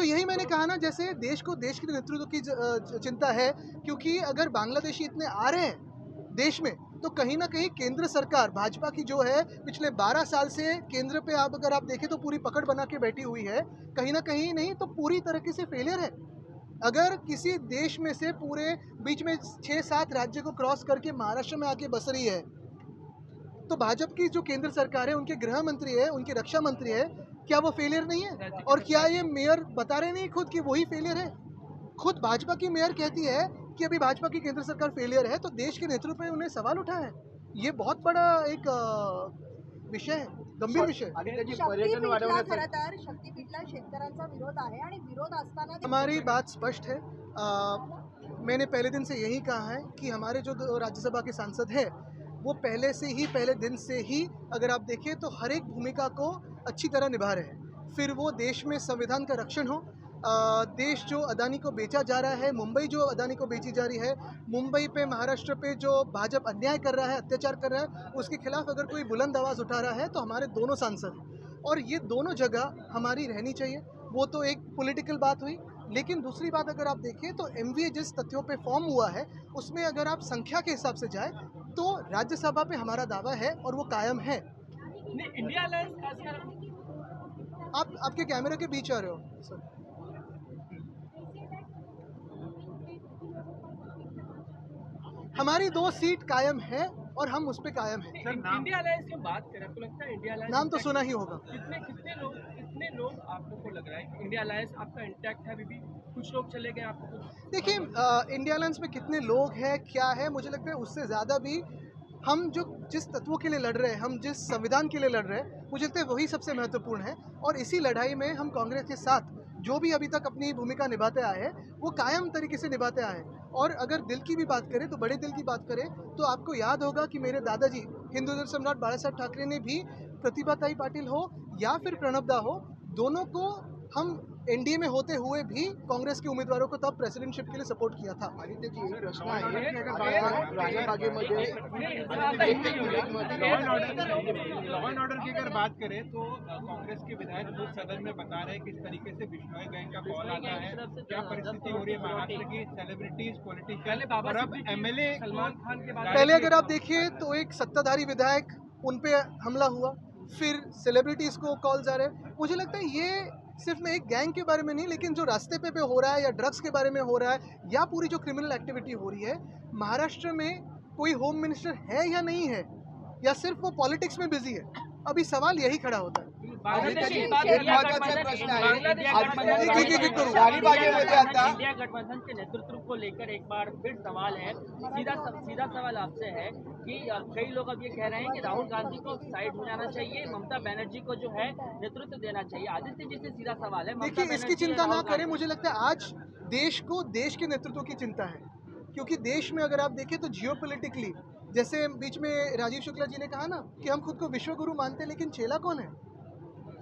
यही मैंने कहा ना, जैसे देश को देश के नेतृत्व की चिंता है, क्योंकि अगर बांग्लादेशी इतने आ रहे हैं देश में, तो कहीं ना कहीं केंद्र सरकार भाजपा की जो है पिछले 12 साल से केंद्र पे अगर आप देखें तो पूरी पकड़ बना के बैठी हुई है, कहीं ना कहीं नहीं तो पूरी तरीके से फेलियर है। अगर किसी देश में से पूरे बीच में 6-7 राज्य को क्रॉस करके महाराष्ट्र में आके बस रही है, तो भाजपा की जो केंद्र सरकार है, उनके गृह मंत्री है, उनके रक्षा मंत्री है, क्या वो फेलियर नहीं है? और क्या ये मेयर बता रहे नहीं खुद कि वही फेलियर है? खुद भाजपा की मेयर कहती है कि अभी भाजपा की केंद्र सरकार फेलियर है, तो देश के नेतृत्व पे उन्हें सवाल उठा है। ये बहुत बड़ा एक विषय है, गंभीर विषय। शक्तीपीठला खरं तर शक्तीपीठला शेतकऱ्यांचा विरोध आहे आणि विरोध असताना हमारी बात स्पष्ट है। मैंने पहले दिन से यही कहा है कि हमारे जो राज्यसभा के सांसद हैं, वो पहले दिन से ही अगर आप देखें तो हर एक भूमिका को अच्छी तरह निभा रहे हैं। फिर वो देश में संविधान का रक्षण हो, देश जो अदानी को बेचा जा रहा है, मुंबई जो अदानी को बेची जा रही है, मुंबई पे महाराष्ट्र पे जो भाजपा अन्याय कर रहा है, अत्याचार कर रहा है, उसके खिलाफ अगर कोई बुलंद आवाज़ उठा रहा है तो हमारे दोनों सांसद हैं, और ये दोनों जगह हमारी रहनी चाहिए। वो तो एक पॉलिटिकल बात हुई, लेकिन दूसरी बात अगर आप देखें तो एमवीए जिस तथ्यों पे फॉर्म हुआ है, उसमें अगर आप संख्या के हिसाब से जाए तो राज्यसभा पे हमारा दावा है और वो कायम है। इंडिया अलायंस खासकर आप आपके कैमरे के बीच आ रहे हो सर। हमारी 2 सीट कायम है और हम उस पे कायम हैं। इंडिया अलायंस की बात करें, आपको लगता है इंडिया अलायंस नाम तो सुना ही होगा। कितने लोग आप लोग को लग रहा है कि इंडिया अलायंस आपका इंटैक्ट है? अभी भी कुछ लोग चले गए आपको? देखिए, इंडिया अलायंस में कितने लोग हैं, क्या है, मुझे लगता है उससे ज़्यादा भी हम जिस तत्वों के लिए लड़ रहे हैं, हम जिस संविधान के लिए लड़ रहे हैं, मुझे लगता है वही सबसे महत्वपूर्ण है। और इसी लड़ाई में हम कांग्रेस के साथ जो भी अभी तक अपनी भूमिका निभाते आए हैं, वो कायम तरीके से निभाते आए हैं। और अगर दिल की भी बात करें, तो बड़े दिल की बात करें, तो आपको याद होगा कि मेरे दादाजी हिंदू सम्राट बाला साहब ठाकरे ने भी प्रतिभाताई पाटिल हो या फिर प्रणब दा हो, दोनों को हम एनडीए में होते हुए भी कांग्रेस के उम्मीदवारों को तब प्रेसिडेंटशिप के लिए सपोर्ट किया था। लॉ एंड ऑर्डर की अगर बात करें तो कांग्रेस के विधायक खुद सदन में बता रहे हैं किस तरीके से बिश्नोई गैंग का कॉल आता है, क्या परिस्थिति हो रही है महाराष्ट्र की सेलिब्रिटीज, पॉलिटिशियन और अब एमएलए सलमान खान के बारे पहले अगर आप देखिए तो एक सत्ताधारी विधायक, उन पे हमला हुआ, फिर सेलिब्रिटीज को कॉल्स आ रहे हैं। मुझे लगता है ये सिर्फ में एक गैंग के बारे में नहीं, लेकिन जो रास्ते पे हो रहा है या ड्रग्स के बारे में हो रहा है या पूरी जो क्रिमिनल एक्टिविटी हो रही है, महाराष्ट्र में कोई होम मिनिस्टर है या नहीं है, या सिर्फ वो पॉलिटिक्स में बिजी है, अभी सवाल यही खड़ा होता है। इंडिया गठबंधन के नेतृत्व को लेकर एक बार फिर सवाल है, सीधा सवाल आपसे है कि कई लोग अब ये कह रहे हैं कि राहुल गांधी को साइड हो जाना चाहिए, ममता बनर्जी को जो है नेतृत्व देना चाहिए। आदित्य जी से सीधा सवाल है, देखिए, इसकी चिंता ना करें। मुझे लगता है आज देश को देश के नेतृत्व की चिंता है, क्योंकि देश में अगर आप देखें तो जियोपॉलिटिकली, जैसे बीच में राजीव शुक्ला जी ने कहा ना कि हम खुद को विश्वगुरु मानते हैं, लेकिन चेला कौन है?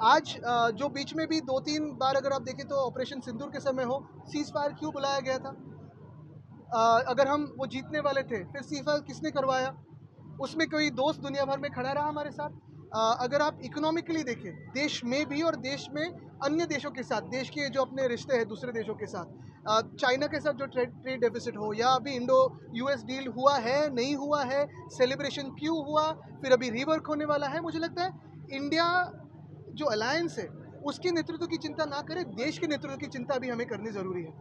आज जो बीच में भी 2-3 बार अगर आप देखें तो ऑपरेशन सिंदूर के समय हो, सीज फायर क्यों बुलाया गया था? अगर हम वो जीतने वाले थे, फिर सीज फायर किसने करवाया? उसमें कोई दोस्त दुनिया भर में खड़ा रहा हमारे साथ? अगर आप इकोनॉमिकली देखें, देश में भी और देश में अन्य देशों के साथ, देश के जो अपने रिश्ते हैं दूसरे देशों के साथ, चाइना के साथ जो ट्रेड डेफिसिट हो, या अभी इंडो यूएस डील हुआ है, नहीं हुआ है, सेलिब्रेशन क्यों हुआ, फिर अभी रीवर्क होने वाला है, मुझे लगता है इंडिया जो अलायंस है उसके नेतृत्व की चिंता ना करें, देश के नेतृत्व की चिंता भी हमें करनी ज़रूरी है।